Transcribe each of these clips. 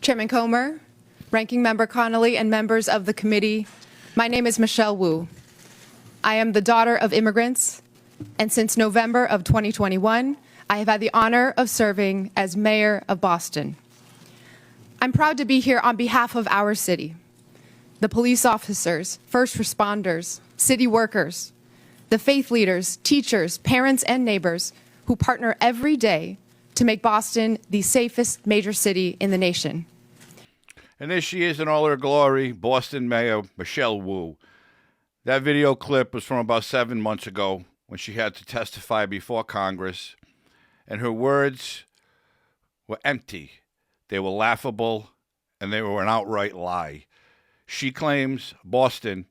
Chairman Comer, Ranking Member Connolly, and members of the committee, my name is Michelle Wu. I am the daughter of immigrants, and since November of 2021, I have had the honor of serving as mayor of Boston. I'm proud to be here on behalf of our city, the police officers, first responders, city workers, the faith leaders, teachers, parents, and neighbors who partner every day to make Boston the safest major city in the nation. And there she is in all her glory, Boston Mayor Michelle Wu. That video clip was from about 7 months ago when she had to testify before Congress, and her words were empty. They were laughable, and they were an outright lie. She claims Boston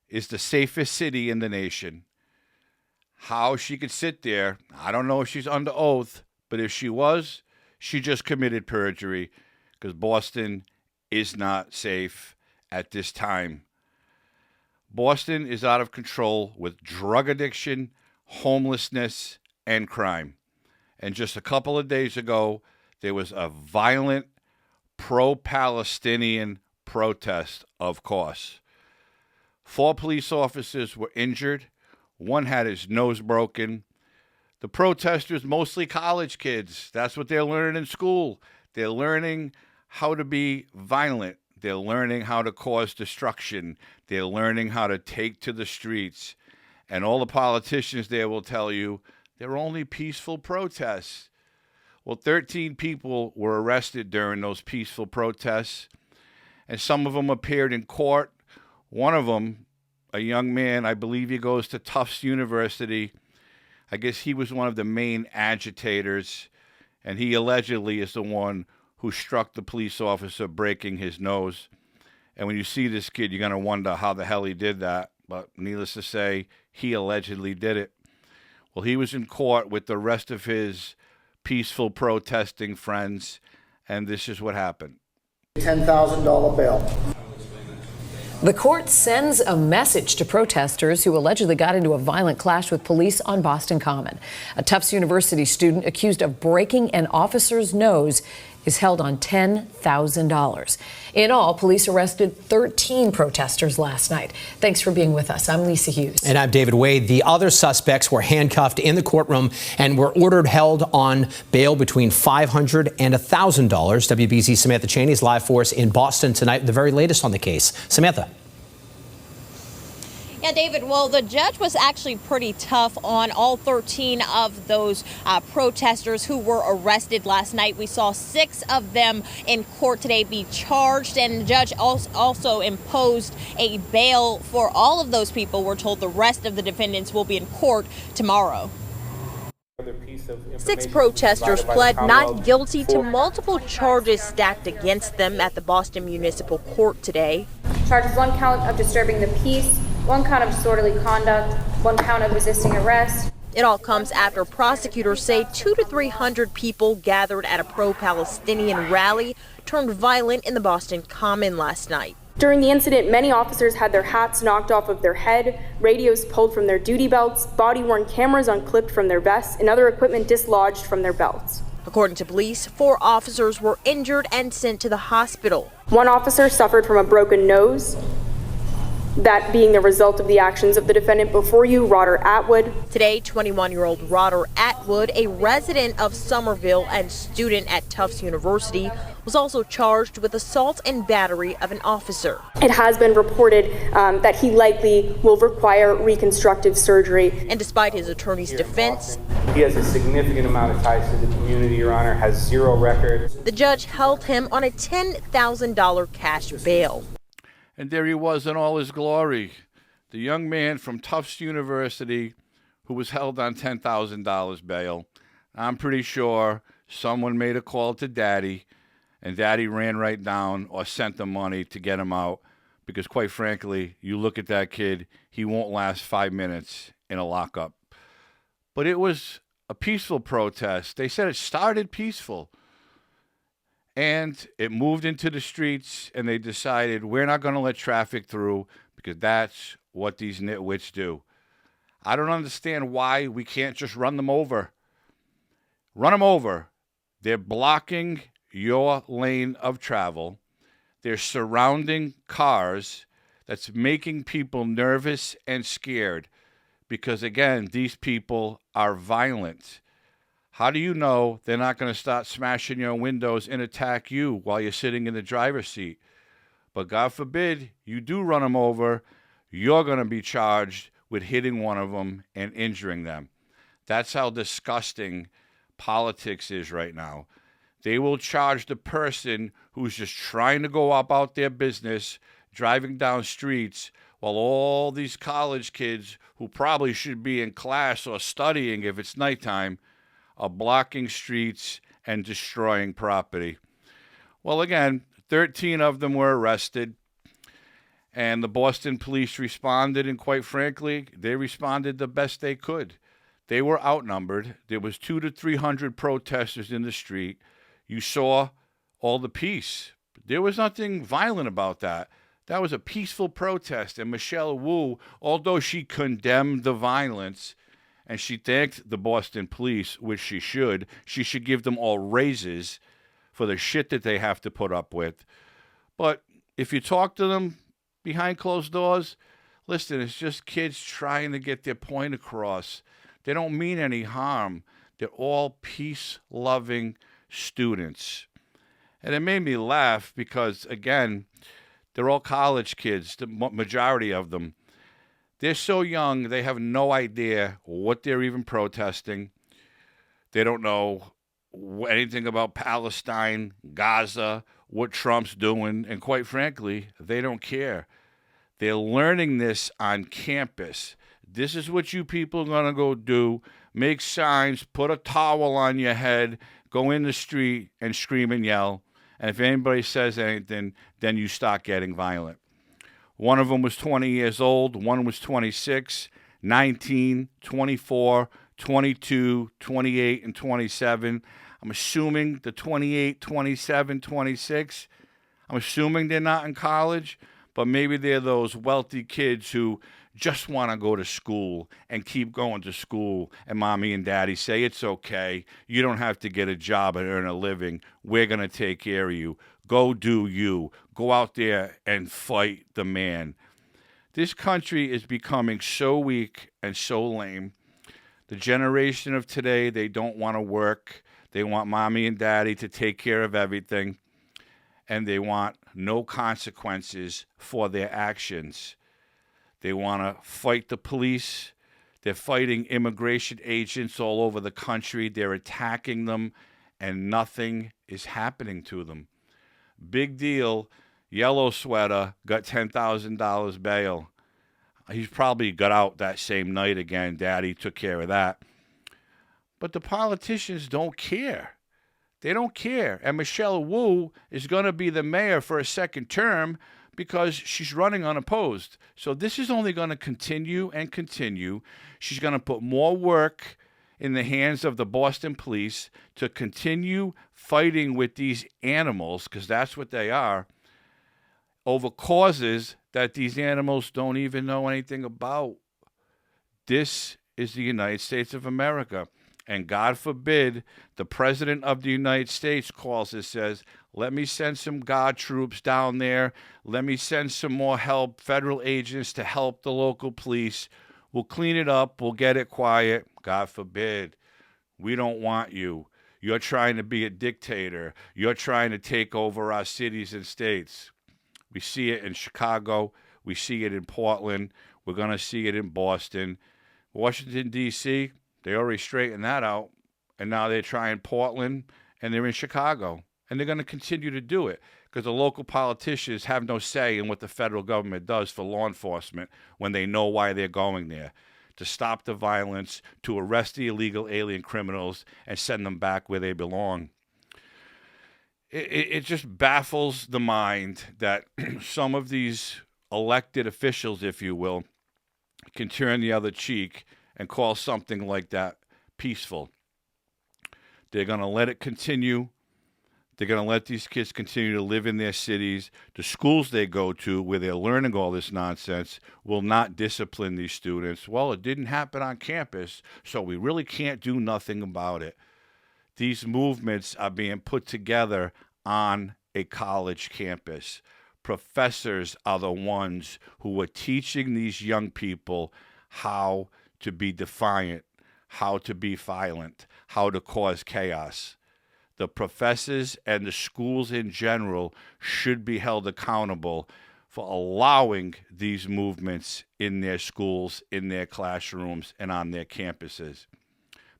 is the safest city in the nation. How she could sit there, I don't know if she's under oath, but if she was, she just committed perjury, because Boston is not safe at this time. Boston is out of control with drug addiction, homelessness, and crime. And just a couple of days ago, there was a violent pro-Palestinian protest, of course. 4 police officers were injured. 1 had his nose broken. The protesters, mostly college kids. That's what they're learning in school. They're learning how to be violent. They're learning how to cause destruction. They're learning how to take to the streets. And all the politicians there will tell you they're only peaceful protests. Well, 13 people were arrested during those peaceful protests, and some of them appeared in court. One of them, a young man, I believe he goes to Tufts University. I guess he was one of the main agitators, and he allegedly is the one who struck the police officer, breaking his nose. And when you see this kid, you're going to wonder how the hell he did that. But needless to say, he allegedly did it. Well, he was in court with the rest of his peaceful protesting friends, and this is what happened. $10,000 bail. The court sends a message to protesters who allegedly got into a violent clash with police on Boston Common. A Tufts University student accused of breaking an officer's nose is held on $10,000. In all, police arrested 13 protesters last night. Thanks for being with us. I'm Lisa Hughes. And I'm David Wade. The other suspects were handcuffed in the courtroom and were ordered held on bail between $500 and $1,000. WBZ's Samantha Cheney is live for us in Boston tonight with the very latest on the case. Samantha. Yeah, David, well, the judge was actually pretty tough on all 13 of those protesters who were arrested last night. We saw 6 of them in court today be charged, and the judge also imposed a bail for all of those people. We're told the rest of the defendants will be in court tomorrow. 6 protesters pled not guilty to multiple charges stacked against them at the Boston Municipal Court today. Charged with 1 count of disturbing the peace, 1 count of disorderly conduct, 1 count of resisting arrest. It all comes after prosecutors say 200 to 300 people gathered at a pro-Palestinian rally turned violent in the Boston Common last night. During the incident, many officers had their hats knocked off of their head, radios pulled from their duty belts, body-worn cameras unclipped from their vests, and other equipment dislodged from their belts. According to police, 4 officers were injured and sent to the hospital. 1 officer suffered from a broken nose, that being the result of the actions of the defendant before you, Roder Atwood. Today, 21-year-old Roder Atwood, a resident of Somerville and student at Tufts University, was also charged with assault and battery of an officer. It has been reported that he likely will require reconstructive surgery. And despite his attorney's defense, he has a significant amount of ties to the community, Your Honor, has 0 records. The judge held him on a $10,000 cash bail. And there he was in all his glory, the young man from Tufts University who was held on $10,000 bail. I'm pretty sure someone made a call to Daddy, and Daddy ran right down or sent the money to get him out, because quite frankly, you look at that kid, he won't last 5 minutes in a lockup. But it was a peaceful protest. They said it started peaceful. And it moved into the streets, and they decided we're not going to let traffic through because that's what these nitwits do. I don't understand why we can't just run them over. Run them over. They're blocking your lane of travel. They're surrounding cars. That's making people nervous and scared because, again, these people are violent. How do you know they're not going to start smashing your windows and attack you while you're sitting in the driver's seat? But God forbid you do run them over, you're going to be charged with hitting one of them and injuring them. That's how disgusting politics is right now. They will charge the person who's just trying to go about their business, driving down streets, while all these college kids who probably should be in class or studying if it's nighttime are blocking streets and destroying property. Well, again, 13 of them were arrested, and the Boston police responded, and quite frankly, they responded the best they could. They were outnumbered. There was 200 to 300 protesters in the street. You saw all the peace. There was nothing violent about that. That was a peaceful protest. And Michelle Wu, although she condemned the violence and she thanked the Boston police, which she should give them all raises for the shit that they have to put up with. But if you talk to them behind closed doors, listen, it's just kids trying to get their point across. They don't mean any harm. They're all peace-loving students. And it made me laugh because, again, they're all college kids, the majority of them. They're so young, they have no idea what they're even protesting. They don't know anything about Palestine, Gaza, what Trump's doing, and quite frankly, they don't care. They're learning this on campus. This is what you people are going to go do. Make signs, put a towel on your head, go in the street and scream and yell. And if anybody says anything, then you start getting violent. One of them was 20 years old. One was 26, 19, 24, 22, 28, and 27. I'm assuming the 28, 27, 26, I'm assuming they're not in college, but maybe they're those wealthy kids who just want to go to school and keep going to school. And mommy and daddy say, it's okay. You don't have to get a job and earn a living. We're going to take care of you. Go do you. Go out there and fight the man. This country is becoming so weak and so lame. The generation of today, they don't want to work. They want mommy and daddy to take care of everything. And they want no consequences for their actions. They want to fight the police. They're fighting immigration agents all over the country. They're attacking them, and nothing is happening to them. Big deal. Yellow sweater got $10,000 bail. He's probably got out that same night again. Daddy took care of that. But the politicians don't care. They don't care. And Michelle Wu is going to be the mayor for a second term because she's running unopposed. So this is only going to continue and continue. She's going to put more work in the hands of the Boston police to continue fighting with these animals, because that's what they are, over causes that these animals don't even know anything about. This is the United States of America. And God forbid the president of the United States calls and says, let me send some God troops down there. Let me send some more help, federal agents to help the local police. We'll clean it up. We'll get it quiet. God forbid. We don't want you. You're trying to be a dictator. You're trying to take over our cities and states. We see it in Chicago. We see it in Portland. We're going to see it in Boston. Washington, D.C., they already straightened that out, and now they're trying Portland, and they're in Chicago. And they're going to continue to do it because the local politicians have no say in what the federal government does for law enforcement when they know why they're going there, to stop the violence, to arrest the illegal alien criminals, and send them back where they belong. It just baffles the mind that some of these elected officials, if you will, can turn the other cheek and call something like that peaceful. They're going to let it continue. They're going to let these kids continue to live in their cities. The schools they go to where they're learning all this nonsense will not discipline these students. Well, it didn't happen on campus, so we really can't do nothing about it. These movements are being put together on a college campus. Professors are the ones who are teaching these young people how to be defiant, how to be violent, how to cause chaos. The professors and the schools in general should be held accountable for allowing these movements in their schools, in their classrooms, and on their campuses.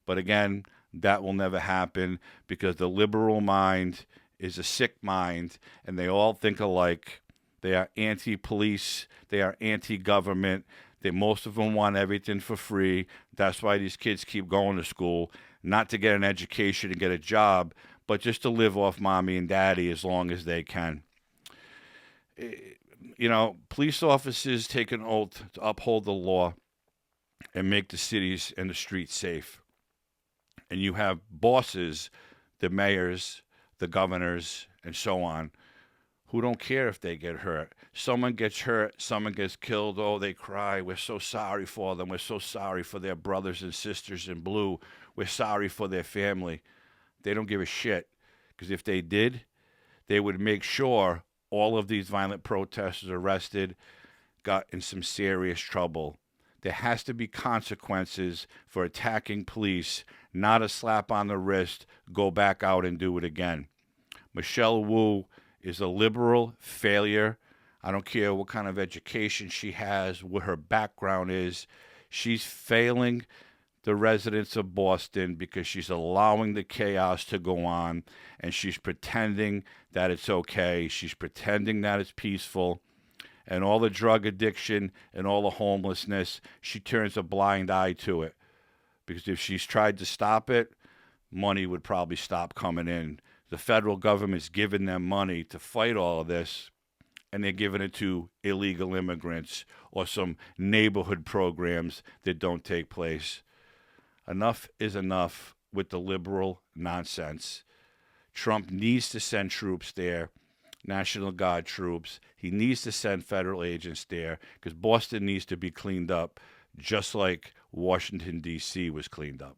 But again, that will never happen because the liberal mind is a sick mind, and they all think alike. They are anti-police. They are anti-government. Most of them want everything for free. That's why these kids keep going to school, not to get an education and get a job, but just to live off mommy and daddy as long as they can. You know, police officers take an oath to uphold the law and make the cities and the streets safe. And you have bosses, the mayors, the governors, and so on, who don't care if they get hurt. Someone gets hurt, someone gets killed, oh, they cry. We're so sorry for them. We're so sorry for their brothers and sisters in blue. We're sorry for their family. They don't give a shit, because if they did, they would make sure all of these violent protesters arrested got in some serious trouble. There has to be consequences for attacking police, not a slap on the wrist, go back out and do it again. Michelle Wu is a liberal failure. I don't care what kind of education she has, what her background is. She's failing the residents of Boston because she's allowing the chaos to go on, and she's pretending that it's okay. She's pretending that it's peaceful. And all the drug addiction and all the homelessness, she turns a blind eye to it. Because if she's tried to stop it, money would probably stop coming in. The federal government's giving them money to fight all of this, and they're giving it to illegal immigrants or some neighborhood programs that don't take place. Enough is enough with the liberal nonsense. Trump needs to send troops there, National Guard troops. He needs to send federal agents there because Boston needs to be cleaned up just like Washington, D.C. was cleaned up.